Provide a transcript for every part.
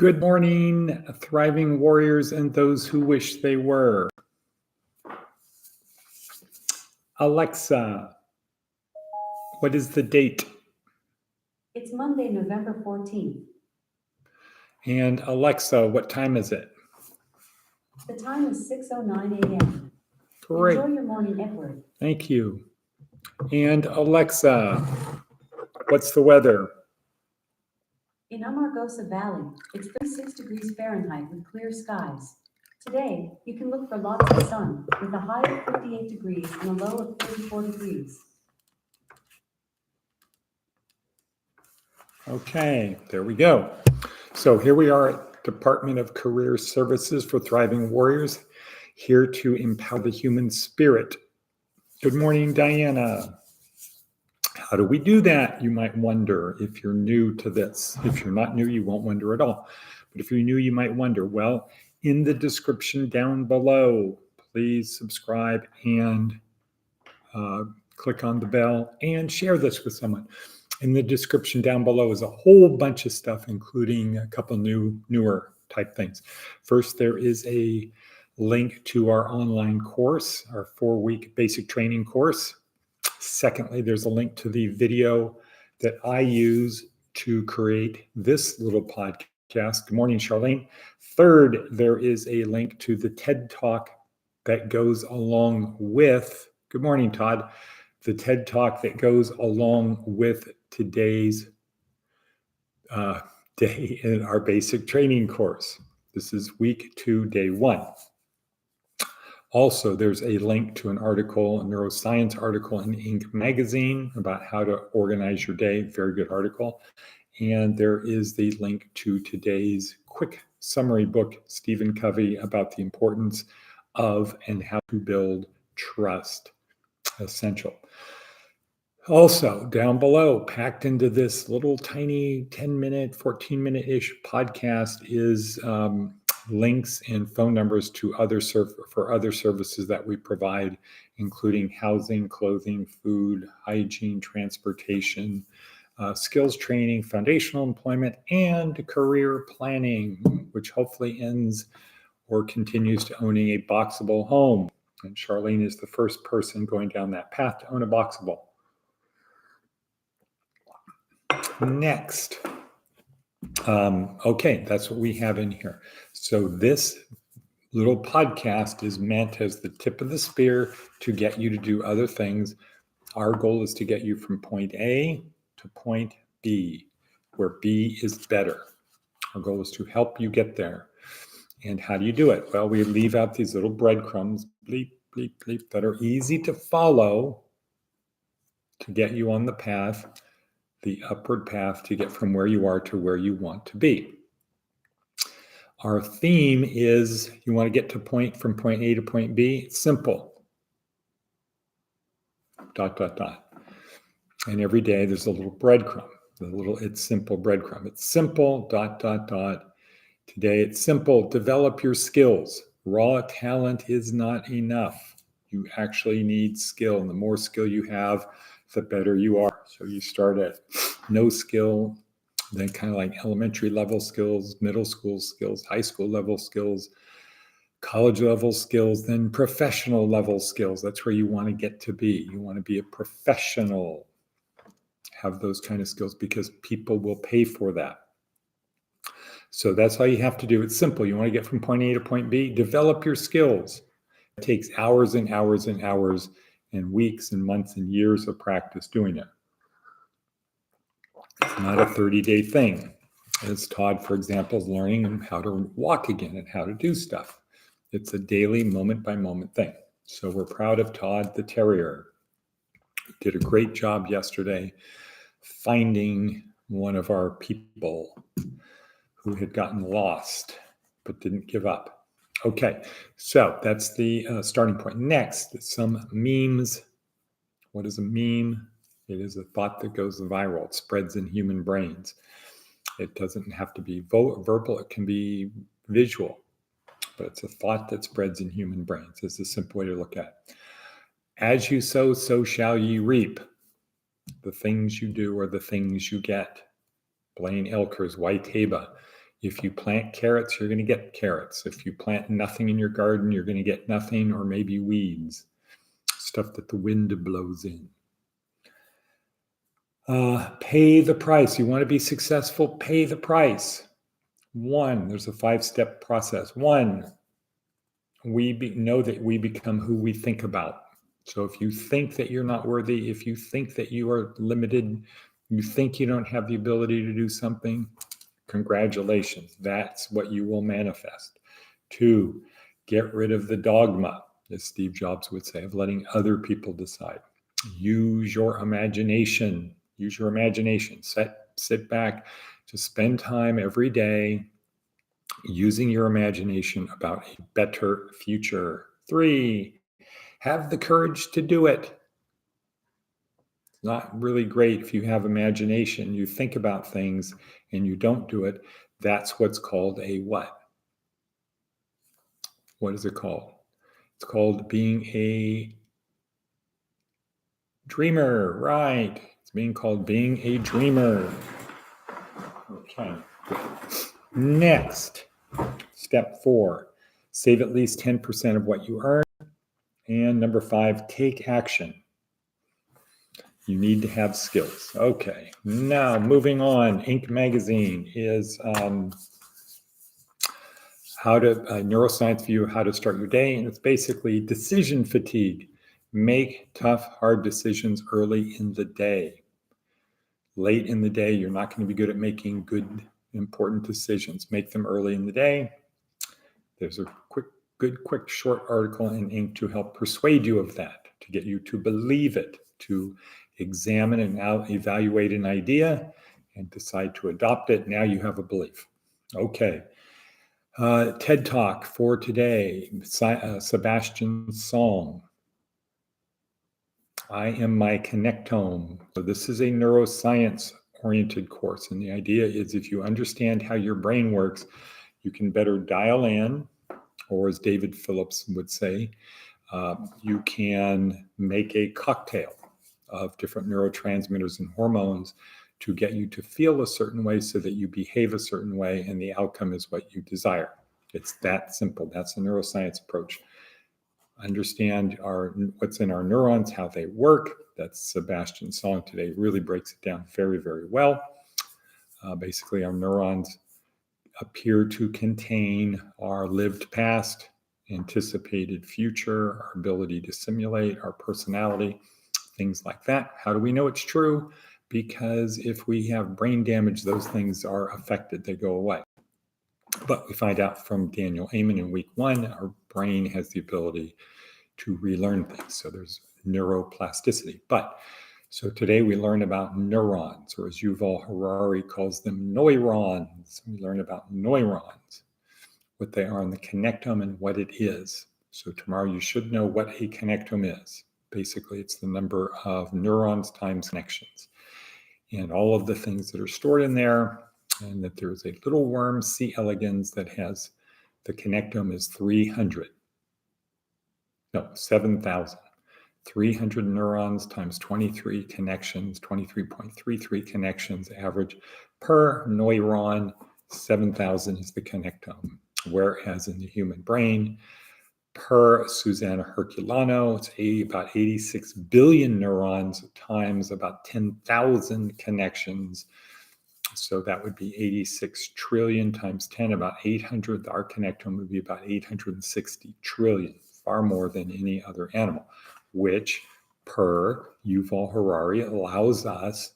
Good morning, thriving warriors and those who wish they were. Alexa, what is the date? It's Monday, November 14th. And Alexa, what time is it? The time is 6:09 a.m. Great. Enjoy your morning, Edward. Thank you. And Alexa, what's the weather? In Amargosa Valley, it's 36 degrees Fahrenheit with clear skies. Today, you can look for lots of sun with a high of 58 degrees and a low of 34 degrees. Okay, there we go. So here we are at Department of Career Services for Thriving Warriors, here to empower the human spirit. Good morning, Diana. How do we do that? You might wonder if you're new to this. If you're not new, you won't wonder at all. But if you're new, you might wonder. Well, in the description down below, please subscribe and click on the bell and share this with someone. In the description down below is a whole bunch of stuff, including a couple newer type things. First, there is a link to our online course, our 4-week basic training course. Secondly, there's a link to the video that I use to create this little podcast. Good morning, Charlene. Third, there is a link to the TED Talk that goes along with, good morning, Todd, the TED Talk that goes along with today's day in our basic training course. This is week 2, day 1. Also, there's a link to an article, a neuroscience article in Inc. magazine about how to organize your day. Very good article. And there is the link to today's quick summary book, Stephen Covey, about the importance of and how to build trust. Essential. Also, down below, packed into this little tiny 10-minute, 14-minute-ish podcast is links and phone numbers to other services that we provide, including housing, clothing, food, hygiene, transportation, skills training, foundational employment, and career planning, which hopefully ends or continues to owning a boxable home. And Charlene is the first person going down that path to own a boxable. Next. Okay, that's what we have in here. So this little podcast is meant as the tip of the spear to get you to do other things. Our goal is to get you from point A to point B, where B is better. Our goal is to help you get there. And how do you do it? Well, we leave out these little breadcrumbs, bleep, bleep, bleep, that are easy to follow to get you on the path, the upward path to get from where you are to where you want to be. Our theme is you want to get from point A to point B. It's simple. ... And every day there's a little breadcrumb, it's simple breadcrumb. It's simple, ... Today it's simple. Develop your skills. Raw talent is not enough. You actually need skill. And the more skill you have, the better you are. So you start at no skill, then kind of like elementary level skills, middle school skills, high school level skills, college level skills, then professional level skills. That's where you want to get to be. You want to be a professional, have those kind of skills because people will pay for that. So that's all you have to do. It's simple. You want to get from point A to point B, develop your skills. It takes hours and hours and hours and weeks and months and years of practice doing it. It's not a 30-day thing. As Todd, for example, is learning how to walk again and how to do stuff. It's a daily moment-by-moment thing. So we're proud of Todd the Terrier. He did a great job yesterday finding one of our people who had gotten lost but didn't give up. Okay, so that's the starting point. Next, some memes. What is a meme? It is a thought that goes viral. It spreads in human brains. It doesn't have to be verbal. It can be visual, but it's a thought that spreads in human brains. It's a simple way to look at it. As you sow, so shall ye reap. The things you do are the things you get. Blaine Elkers, Waiteba. If you plant carrots, you're going to get carrots. If you plant nothing in your garden, you're going to get nothing, or maybe weeds, stuff that the wind blows in. Pay the price. You want to be successful, pay the price. One, there's a 5-step process. One, we know that we become who we think about. So if you think that you're not worthy, if you think that you are limited, you think you don't have the ability to do something, congratulations. That's what you will manifest. 2, get rid of the dogma, as Steve Jobs would say, of letting other people decide. Use your imagination. Use your imagination. Sit back, just spend time every day using your imagination about a better future. 3, have the courage to do it. It's not really great if you have imagination, you think about things and you don't do it. That's what's called a what? What is it called? It's called being a dreamer, right? It's being called being a dreamer. Okay. Next, step 4, save at least 10% of what you earn. And number 5, take action. You need to have skills. Okay, now moving on. Inc. magazine is neuroscience view of how to start your day. And it's basically decision fatigue. Make tough, hard decisions early in the day. Late in the day, you're not going to be good at making good, important decisions. Make them early in the day. There's a quick, short article in Inc. to help persuade you of that, to get you to believe it, to examine and evaluate an idea and decide to adopt it. Now you have a belief. Okay. TED Talk for today, Sebastian's song, I Am My Connectome. So this is a neuroscience-oriented course, and the idea is if you understand how your brain works, you can better dial in, or as David Phillips would say, you can make a cocktail of different neurotransmitters and hormones to get you to feel a certain way so that you behave a certain way and the outcome is what you desire. It's that simple. That's a neuroscience approach. Understand what's in our neurons, how they work. That's Sebastian's song today. Really breaks it down very, very well. Basically, our neurons appear to contain our lived past, anticipated future, our ability to simulate, our personality, things like that. How do we know it's true? Because if we have brain damage, those things are affected, they go away. But we find out from Daniel Amen in week 1, our brain has the ability to relearn things. So there's neuroplasticity. So today we learn about neurons, or as Yuval Harari calls them, neurons. We learn about neurons, what they are in the connectome and what it is. So tomorrow you should know what a connectome is. Basically, it's the number of neurons times connections and all of the things that are stored in there, and that there's a little worm, C. elegans, that has the connectome is 7,000. 300 neurons times 23 connections, 23.33 connections average per neuron. 7,000 is the connectome. Whereas in the human brain, per Susanna Herculano, it's about 86 billion neurons times about 10,000 connections. So that would be 86 trillion times 10, about 800. Our connectome would be about 860 trillion, far more than any other animal, which per Yuval Harari allows us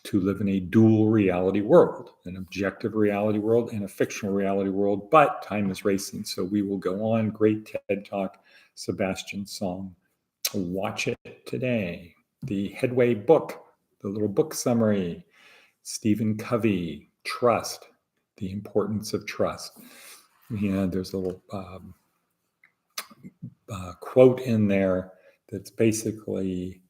to live in a dual reality world, an objective reality world and a fictional reality world, but time is racing. So we will go on. Great TED Talk, Sebastian's song. Watch it today. The Headway book, the little book summary, Stephen Covey, Trust, the importance of trust. And there's a little quote in there that's basically,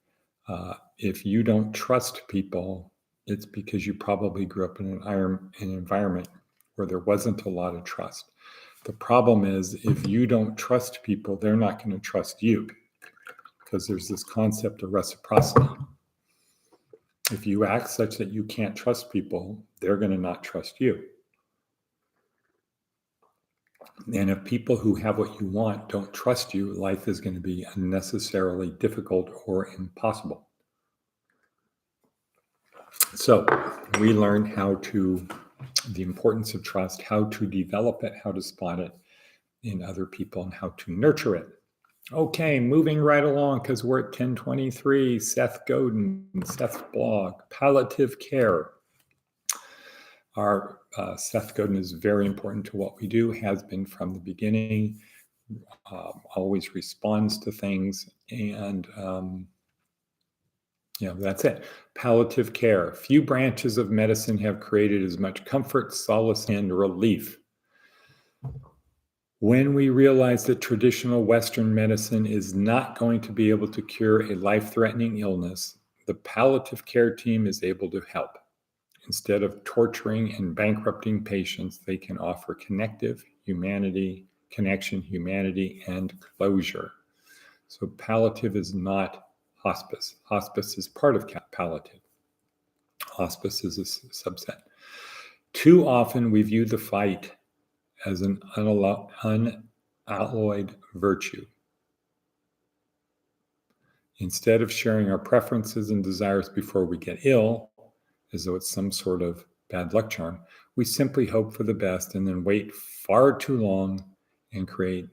if you don't trust people, it's because you probably grew up in an environment where there wasn't a lot of trust. The problem is if you don't trust people, they're not going to trust you, because there's this concept of reciprocity. If you act such that you can't trust people, they're going to not trust you. And if people who have what you want don't trust you, life is going to be unnecessarily difficult or impossible. So we learned the importance of trust, how to develop it, how to spot it in other people, and how to nurture it. Okay, moving right along because we're at 10:23. Seth Godin, Seth's blog, palliative care. Our Seth Godin is very important to what we do, has been from the beginning, always responds to things, and that's it. Palliative care. Few branches of medicine have created as much comfort, solace, and relief. When we realize that traditional Western medicine is not going to be able to cure a life-threatening illness, the palliative care team is able to help. Instead of torturing and bankrupting patients, they can offer connection, humanity, and closure. So palliative is not hospice. Hospice is part of palliative. Hospice is a subset. Too often we view the fight as an unalloyed virtue. Instead of sharing our preferences and desires before we get ill, as though it's some sort of bad luck charm, we simply hope for the best and then wait far too long and create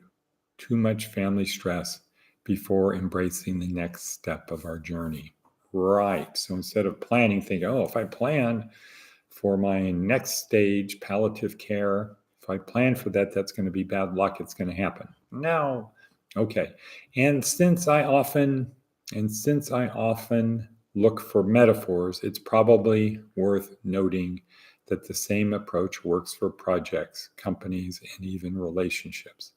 too much family stress before embracing the next step of our journey. Right. So instead of planning, think, if I plan for my next stage, palliative care, if I plan for that, that's going to be bad luck. It's going to happen. No. Okay. And since I often look for metaphors, it's probably worth noting that the same approach works for projects, companies, and even relationships.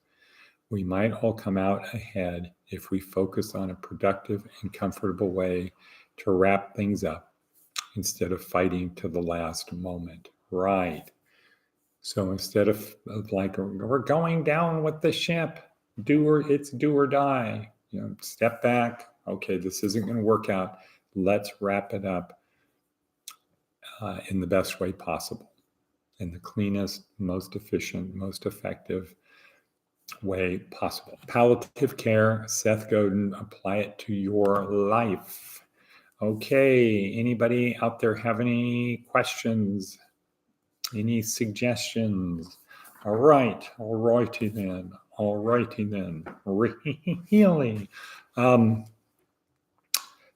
We might all come out ahead if we focus on a productive and comfortable way to wrap things up instead of fighting to the last moment. Right. So instead of like, we're going down with the ship, it's do or die, step back. Okay, this isn't going to work out. Let's wrap it up in the best way possible, in the cleanest, most efficient, most effective way possible. Palliative care, Seth Godin, apply it to your life. Okay, anybody out there have any questions? Any suggestions? All righty then. Really.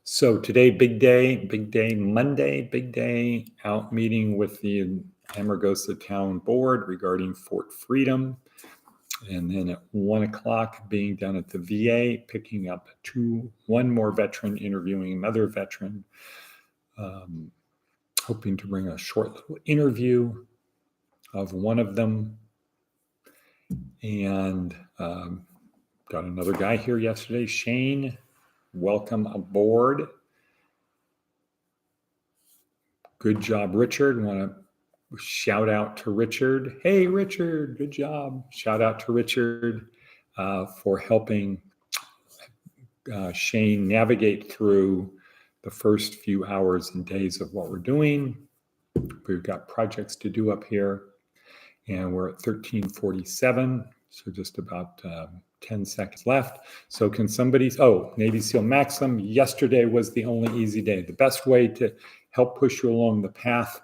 So today, big day, Monday, big day, out meeting with the Amargosa Town Board regarding Fort Freedom. And then at 1:00, being down at the VA, picking up one more veteran, interviewing another veteran, hoping to bring a short little interview of one of them. And got another guy here yesterday, Shane. Welcome aboard. Good job, Richard. Want to shout out to Richard. Hey, Richard, good job. Shout out to Richard for helping Shane navigate through the first few hours and days of what we're doing. We've got projects to do up here, and we're at 13:47, so just about 10 seconds left. So can somebody, Navy SEAL Maxim, yesterday was the only easy day. The best way to help push you along the path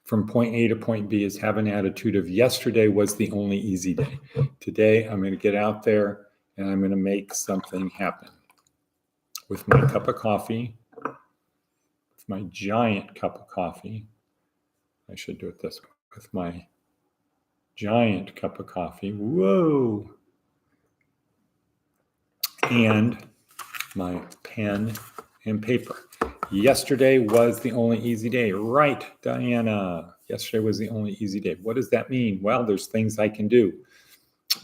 from point A to point B is have an attitude of yesterday was the only easy day. Today, I'm going to get out there and I'm going to make something happen. With my cup of coffee, with my giant cup of coffee, I should do it this way, with my giant cup of coffee, whoa, and my pen and paper. Yesterday was the only easy day. Right, Diana. Yesterday was the only easy day. What does that mean? Well, there's things I can do.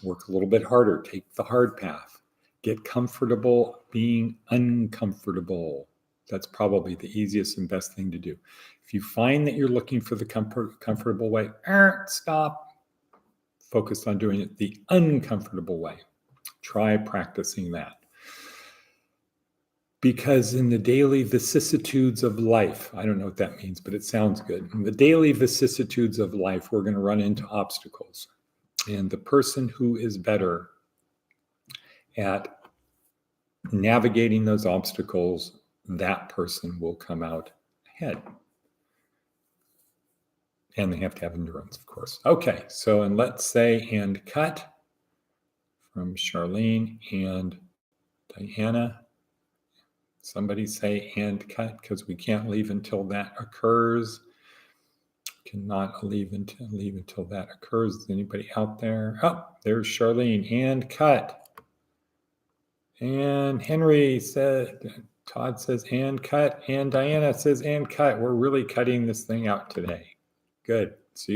Work a little bit harder. Take the hard path. Get comfortable being uncomfortable. That's probably the easiest and best thing to do. If you find that you're looking for the comfortable way, stop. Focus on doing it the uncomfortable way. Try practicing that. Because in the daily vicissitudes of life, I don't know what that means, but it sounds good. In the daily vicissitudes of life, we're going to run into obstacles. And the person who is better at navigating those obstacles, that person will come out ahead. And they have to have endurance, of course. Okay, so and let's say and cut from Charlene and Diana. Somebody say and cut because we can't leave until that occurs. Cannot leave until that occurs. Is anybody out there? Oh, there's Charlene and cut. And Henry said, Todd says and cut, and Diana says and cut. We're really cutting this thing out today. Good. See you guys.